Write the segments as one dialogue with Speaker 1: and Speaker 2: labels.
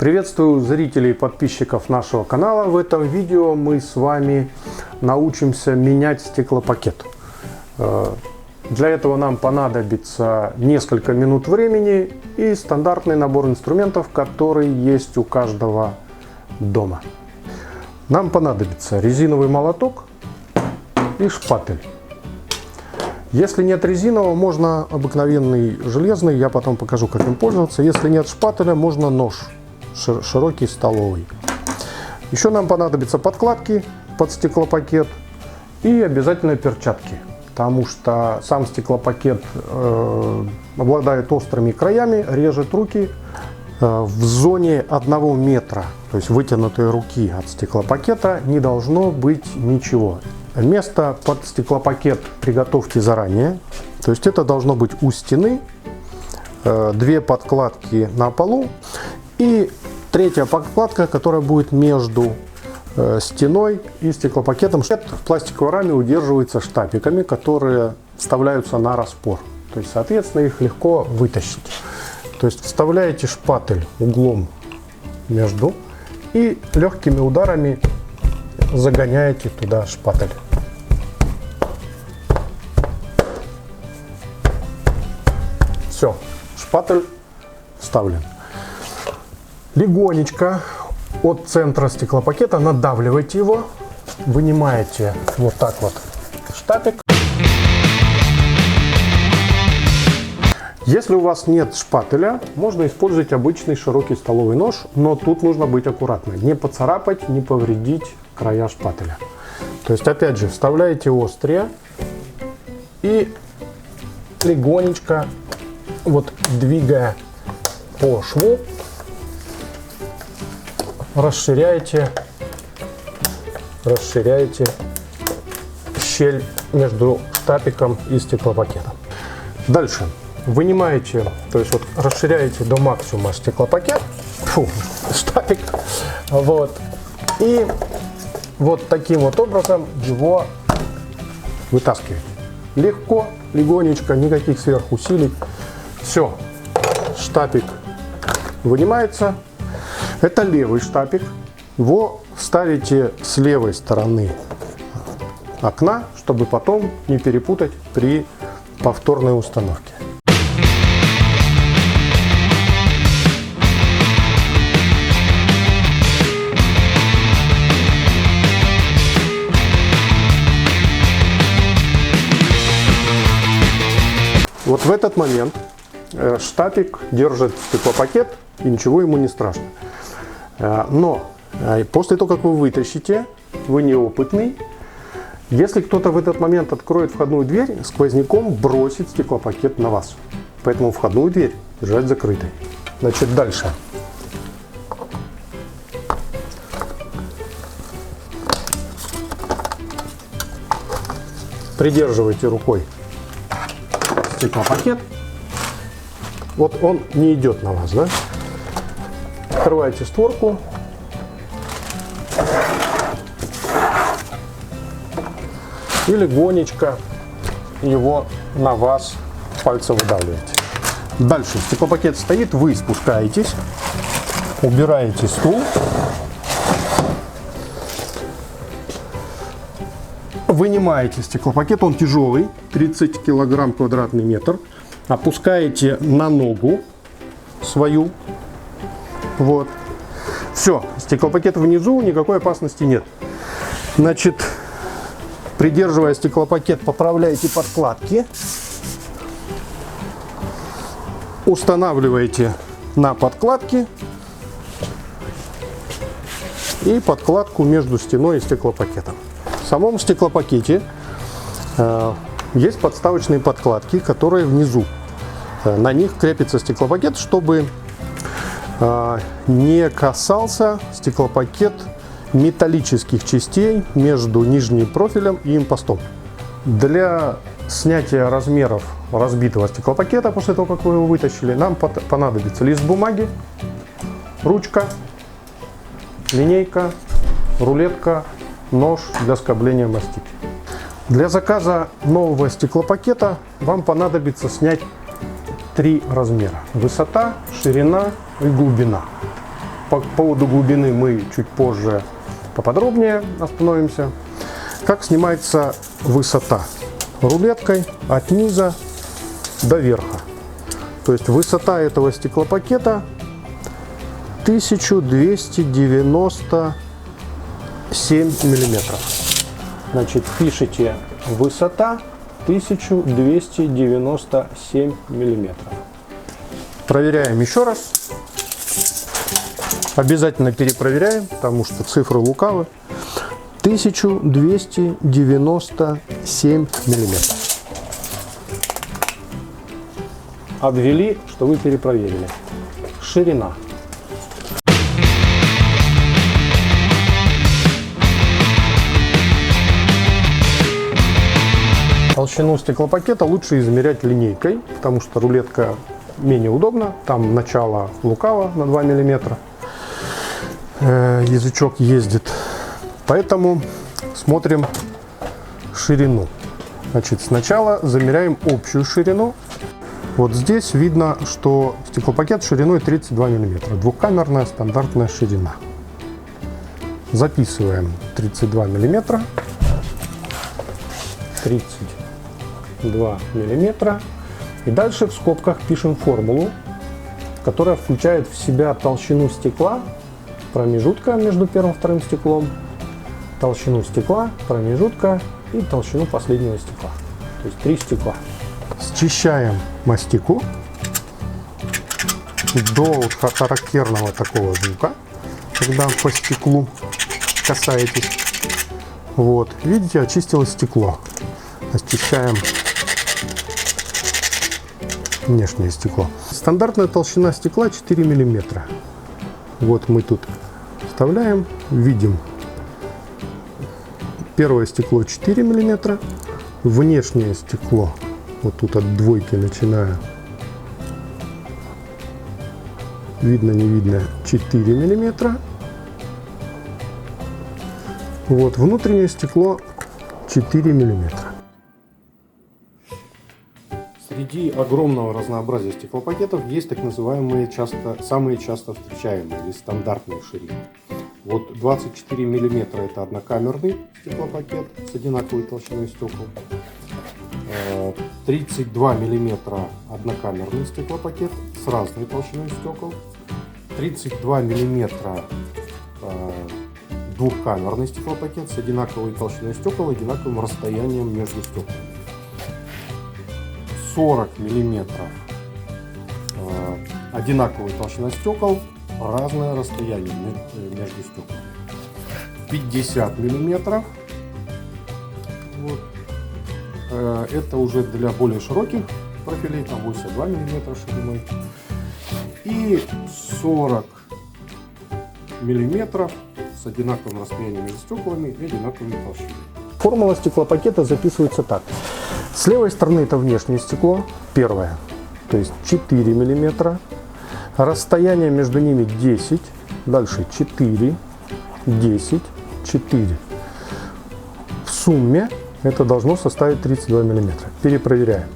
Speaker 1: Приветствую зрителей и подписчиков нашего канала. В этом видео мы с вами научимся менять стеклопакет. Для этого нам понадобится несколько минут времени и стандартный набор инструментов, который есть у каждого дома. Нам понадобится резиновый молоток и шпатель. Если нет резинового, можно обыкновенный железный, я потом покажу, как им пользоваться. Если нет шпателя, можно нож широкий столовый. Еще нам понадобятся подкладки под стеклопакет и обязательно перчатки, потому что сам стеклопакет обладает острыми краями, режет руки. В зоне 1 метра, то есть вытянутой руки от стеклопакета, не должно быть ничего. Место под стеклопакет приготовьте заранее, то есть это должно быть у стены, 2 подкладки на полу и 3-я подкладка, которая будет между стеной и стеклопакетом. В пластиковой раме удерживается штапиками, которые вставляются на распор, то есть соответственно их легко вытащить. То есть вставляете шпатель углом между и легкими ударами загоняете туда шпатель. Все, шпатель вставлен. Легонечко от центра стеклопакета надавливаете его, вынимаете вот так вот штапик. Если у вас нет шпателя, можно использовать обычный широкий столовый нож, но тут нужно быть аккуратным, не поцарапать, не повредить края шпателя. То есть опять же вставляете острие и легонечко, вот двигая по шву, расширяете щель между штапиком и стеклопакетом. Дальше вынимаете, то есть вот расширяете до максимума стеклопакет, штапик, вот, и вот таким вот образом его вытаскиваете. Легко, легонечко, никаких сверхусилий. Все, штапик вынимается. Это левый штапик. Его ставите с левой стороны окна, чтобы потом не перепутать при повторной установке. Вот в этот момент штапик держит стеклопакет и ничего ему не страшно. Но после того, как вы вытащите, вы неопытный, если кто-то в этот момент откроет входную дверь, сквозняком бросит стеклопакет на вас. Поэтому входную дверь держать закрытой. Значит, дальше. Придерживайте рукой стеклопакет. Вот он не идет на вас, да? Открываете створку. И легонечко его на вас пальцем выдавливаете. Дальше стеклопакет стоит, вы спускаетесь, убираете стул, вынимаете стеклопакет, он тяжелый, 30 килограмм квадратный метр, опускаете на ногу свою, вот, все, стеклопакет внизу, никакой опасности нет. Значит, придерживая стеклопакет, поправляете подкладки, устанавливаете на подкладки и подкладку между стеной и стеклопакетом. В самом стеклопакете есть подставочные подкладки, которые внизу. На них крепится стеклопакет, чтобы не касался стеклопакет металлических частей между нижним профилем и импостом. Для снятия размеров разбитого стеклопакета после того, как вы его вытащили, нам понадобится лист бумаги, ручка, линейка, рулетка, нож для скобления мастики. Для заказа нового стеклопакета вам понадобится снять 3 размера: высота, ширина и глубина. по поводу глубины мы чуть позже поподробнее остановимся. Как снимается высота? Рулеткой от низа до верха. То есть высота этого стеклопакета 1297 миллиметров. Значит, пишите высота 1297 миллиметров. Проверяем еще раз. Обязательно перепроверяем, потому что цифры лукавы. 1297 миллиметров. Обвели, что вы перепроверили. Ширина. Толщину стеклопакета лучше измерять линейкой, потому что рулетка менее удобна. Там начало лукаво на 2 мм. Язычок ездит. Поэтому смотрим ширину. Значит, сначала замеряем общую ширину. Вот здесь видно, что стеклопакет шириной 32 мм. Двухкамерная стандартная ширина. Записываем 32 мм. 32 мм. И дальше в скобках пишем формулу, которая включает в себя толщину стекла, промежутка между первым и вторым стеклом, толщину стекла, промежутка и толщину последнего стекла. То есть 3 стекла. Счищаем мастику до характерного такого звука, когда по стеклу касаетесь. Вот, видите, очистилось стекло. Очищаем внешнее стекло. Стандартная толщина стекла 4 мм. Вот мы тут вставляем, видим первое стекло 4 мм, внешнее стекло, вот тут от двойки начиная, видно, не видно, 4 мм. Вот внутреннее стекло 4 мм. Среди огромного разнообразия стеклопакетов есть так называемые самые часто встречаемые или стандартные ширины. Вот 24 мм это однокамерный стеклопакет с одинаковой толщиной стекол. 32 мм однокамерный стеклопакет с разной толщиной стекол. 32 мм двухкамерный стеклопакет с одинаковой толщиной стекол и одинаковым расстоянием между стеклами. 40 мм одинаковая толщина стекол, разное расстояние между стеклами. 50 мм вот. Это уже для более широких профилей, там 82 мм шириной. И 40 мм с одинаковым расстоянием между стеклами и одинаковыми толщинами. Формула стеклопакета записывается так. С левой стороны это внешнее стекло, первое, то есть 4 мм. Расстояние между ними 10, дальше 4, 10, 4. В сумме это должно составить 32 мм. Перепроверяем.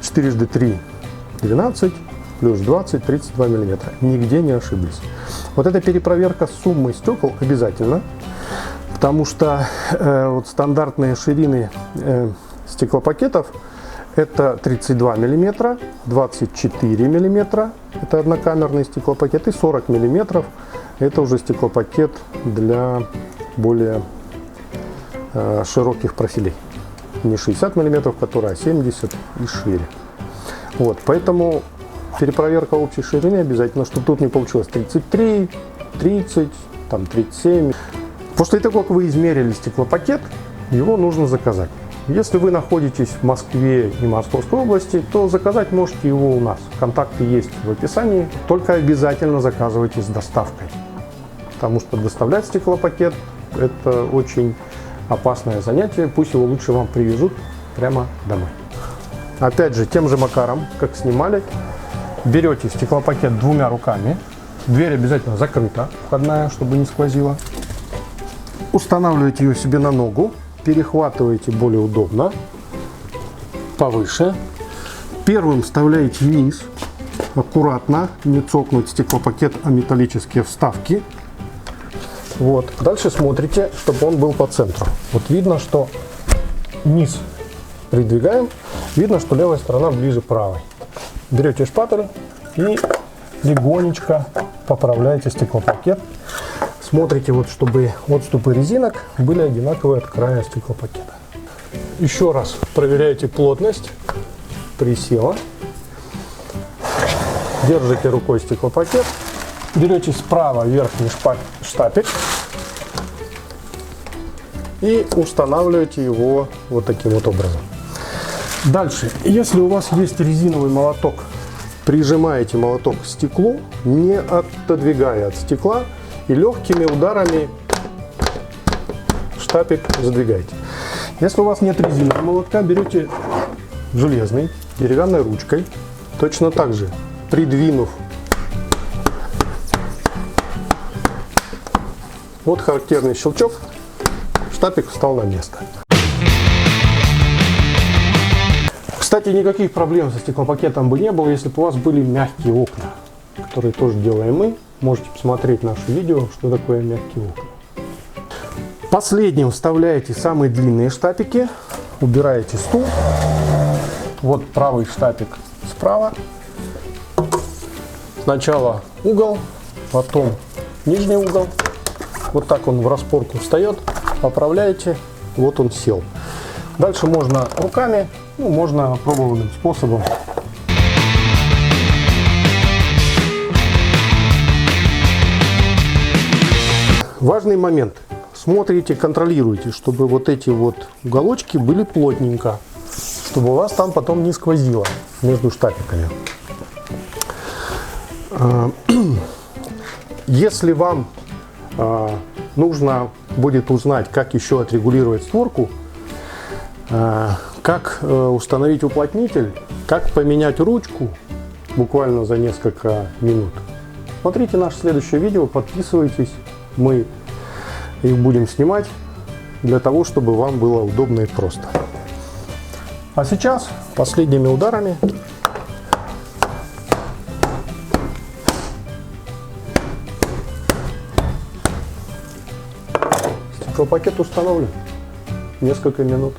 Speaker 1: 4 × 3 – 12, плюс 20 – 32 мм. Нигде не ошиблись. Вот эта перепроверка суммы стекол обязательно. Потому что вот стандартные ширины стеклопакетов это 32 мм, 24 мм, это однокамерный стеклопакет, и 40 мм это уже стеклопакет для более широких профилей. Не 60 мм, который, а 70 и шире. Вот, поэтому перепроверка общей ширины обязательно, чтобы тут не получилось 33, 30, там 37. После того, как вы измерили стеклопакет, его нужно заказать. Если вы находитесь в Москве и Московской области, то заказать можете его у нас. Контакты есть в описании. Только обязательно заказывайте с доставкой. Потому что доставлять стеклопакет – это очень опасное занятие. Пусть его лучше вам привезут прямо домой. Опять же, тем же макаром, как снимали, берете стеклопакет двумя руками. Дверь обязательно закрыта, входная, чтобы не сквозила. Устанавливаете ее себе на ногу, перехватываете более удобно, повыше. Первым вставляете низ аккуратно, не цокнуть стеклопакет о металлические вставки. Вот. Дальше смотрите, чтобы он был по центру. Вот видно, что низ придвигаем, видно, что левая сторона ближе правой. Берете шпатель и легонечко поправляете стеклопакет. Смотрите, вот, чтобы отступы резинок были одинаковые от края стеклопакета. Еще раз проверяйте плотность. Присела. Держите рукой стеклопакет. Берете справа верхний штапель и устанавливаете его вот таким вот образом. Дальше, если у вас есть резиновый молоток, прижимаете молоток к стеклу, не отодвигая от стекла, и легкими ударами штапик задвигаете. Если у вас нет резинового молотка, берете железный, деревянной ручкой, точно так же придвинув. Вот характерный щелчок, штапик встал на место. Кстати, никаких проблем со стеклопакетом бы не было, если бы у вас были мягкие окна, которые тоже делаем мы. Можете посмотреть наше видео, что такое мягкие окна. Последним вставляете самые длинные штапики, убираете стул. Вот правый штапик справа. Сначала угол, потом нижний угол. Вот так он в распорку встает. Поправляете, вот он сел. Дальше можно руками, можно опробованным способом. Важный момент. Смотрите, контролируйте, чтобы вот эти вот уголочки были плотненько, чтобы у вас там потом не сквозило между штапиками. Если вам нужно будет узнать, как еще отрегулировать створку, как установить уплотнитель, как поменять ручку буквально за несколько минут, смотрите наше следующее видео, подписывайтесь, мы их будем снимать для того, чтобы вам было удобно и просто. А сейчас последними ударами стеклопакет установлен. Несколько минут.